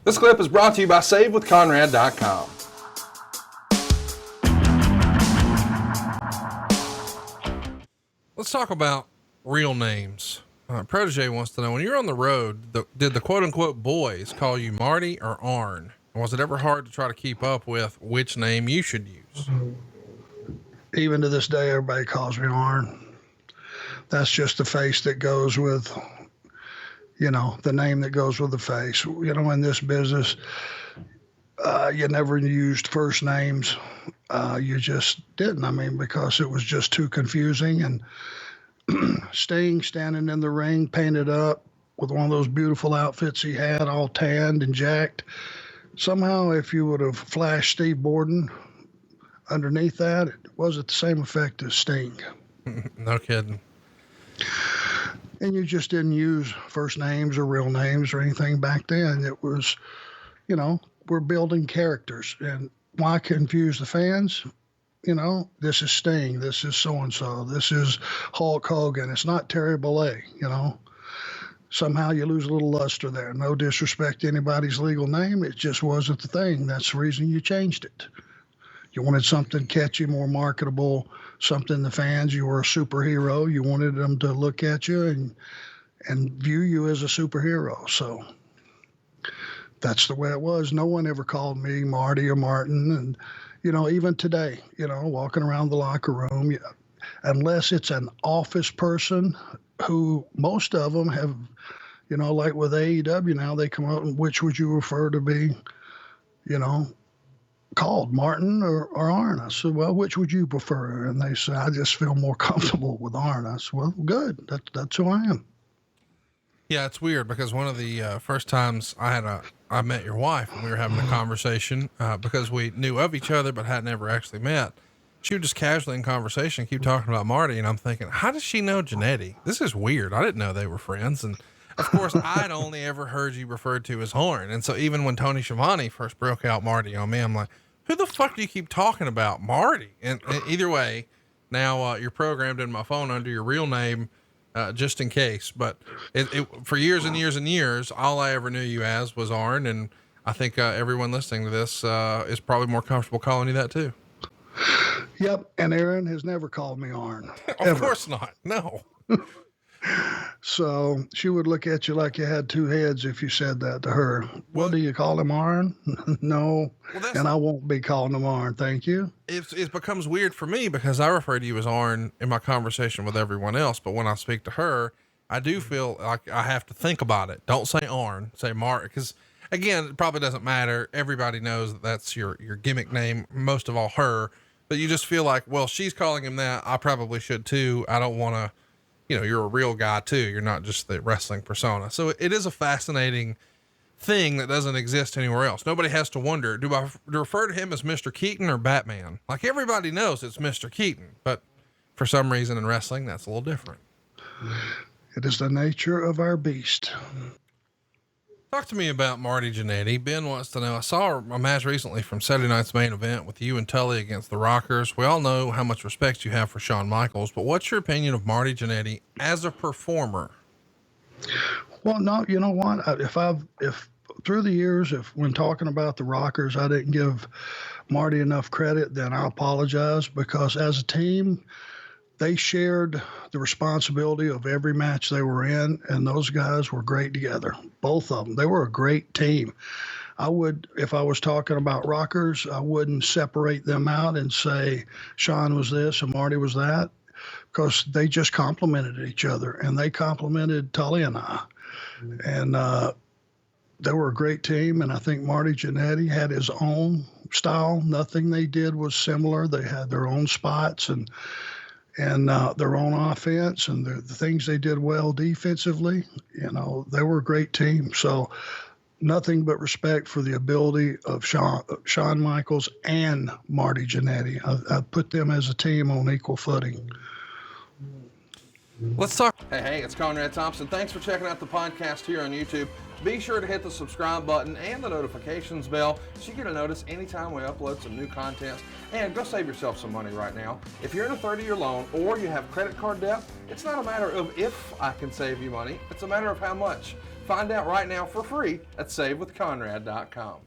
This clip is brought to you by SaveWithConrad.com. Let's talk about real names. Protege wants to know, when you're on the road, did the quote-unquote boys call you Marty or Arn? And was it ever hard to try to keep up with which name you should use? Even to this day, everybody calls me Arn. That's just the face that goes with, the name that goes with the face. In this business, you never used first names. You just didn't. Because it was just too confusing. And Sting standing in the ring, painted up with one of those beautiful outfits he had, all tanned and jacked. Somehow, if you would have flashed Steve Borden underneath that, it wasn't the same effect as Sting. No kidding. And you just didn't use first names or real names or anything back then. It was, we're building characters. And why confuse the fans? This is Sting. This is so-and-so. This is Hulk Hogan. It's not Terry Bollea, Somehow you lose a little luster there. No disrespect to anybody's legal name. It just wasn't the thing. That's the reason you changed it. You wanted something catchy, more marketable, something the fans, you were a superhero. You wanted them to look at you and view you as a superhero. So that's the way it was. No one ever called me Marty or Martin. And, even today, walking around the locker room, unless it's an office person who most of them have, like with AEW now, they come out and which would you refer to be, called Martin or Arn? I said, well, which would you prefer? And they said, I just feel more comfortable with Arn. I said, well, good. That's who I am. Yeah, it's weird because one of the first times I met your wife and we were having a conversation because we knew of each other but hadn't ever actually met. She would just casually in conversation keep talking about Marty, and I'm thinking, how does she know Jannetty? This is weird. I didn't know they were friends. And of course, I'd only ever heard you referred to as Arn. And so even when Tony Schiavone first broke out Marty on me, I'm like, who the fuck do you keep talking about? Marty. And either way, now you're programmed in my phone under your real name, just in case. But it for years and years and years, all I ever knew you as was Arn. And I think everyone listening to this is probably more comfortable calling you that too. Yep. And Aaron has never called me Arn. Of course not. No. So she would look at you like you had two heads if you said that to her. Well, do you call him Arn? No. And I won't be calling him Arn. Thank you. It becomes weird for me because I refer to you as Arn in my conversation with everyone else. But when I speak to her, I do feel like I have to think about it. Don't say Arn, say Marty. Because again, it probably doesn't matter. Everybody knows that that's your gimmick name, most of all her. But you just feel like, well, she's calling him that. I probably should too. I don't want to, you're a real guy too. You're not just the wrestling persona. So it is a fascinating thing that doesn't exist anywhere else. Nobody has to wonder, do I refer to him as Mr. Keaton or Batman? Like everybody knows it's Mr. Keaton, but for some reason in wrestling, that's a little different. It is the nature of our beast. Talk to me about Marty Jannetty. Ben wants to know, I saw a match recently from Saturday night's main event with you and Tully against the Rockers. We all know how much respect you have for Shawn Michaels, but what's your opinion of Marty Jannetty as a performer? Well, no, you know what? If through the years, when talking about the Rockers, I didn't give Marty enough credit, then I apologize, because as a team, they shared the responsibility of every match they were in, and those guys were great together. Both of them. They were a great team. If I was talking about Rockers, I wouldn't separate them out and say Shawn was this and Marty was that, because they just complimented each other, and they complimented Tully and I. And they were a great team, and I think Marty Jannetty had his own style. Nothing they did was similar. They had their own spots and their own offense, and the things they did well defensively. They were a great team. So nothing but respect for the ability of Shawn Michaels and Marty Jannetty. I put them as a team on equal footing. Let's talk. Hey, it's Conrad Thompson. Thanks for checking out the podcast here on YouTube. Be sure to hit the subscribe button and the notifications bell so you get a notice anytime we upload some new content. And go save yourself some money right now. If you're in a 30-year loan or you have credit card debt, it's not a matter of if I can save you money. It's a matter of how much. Find out right now for free at SaveWithConrad.com.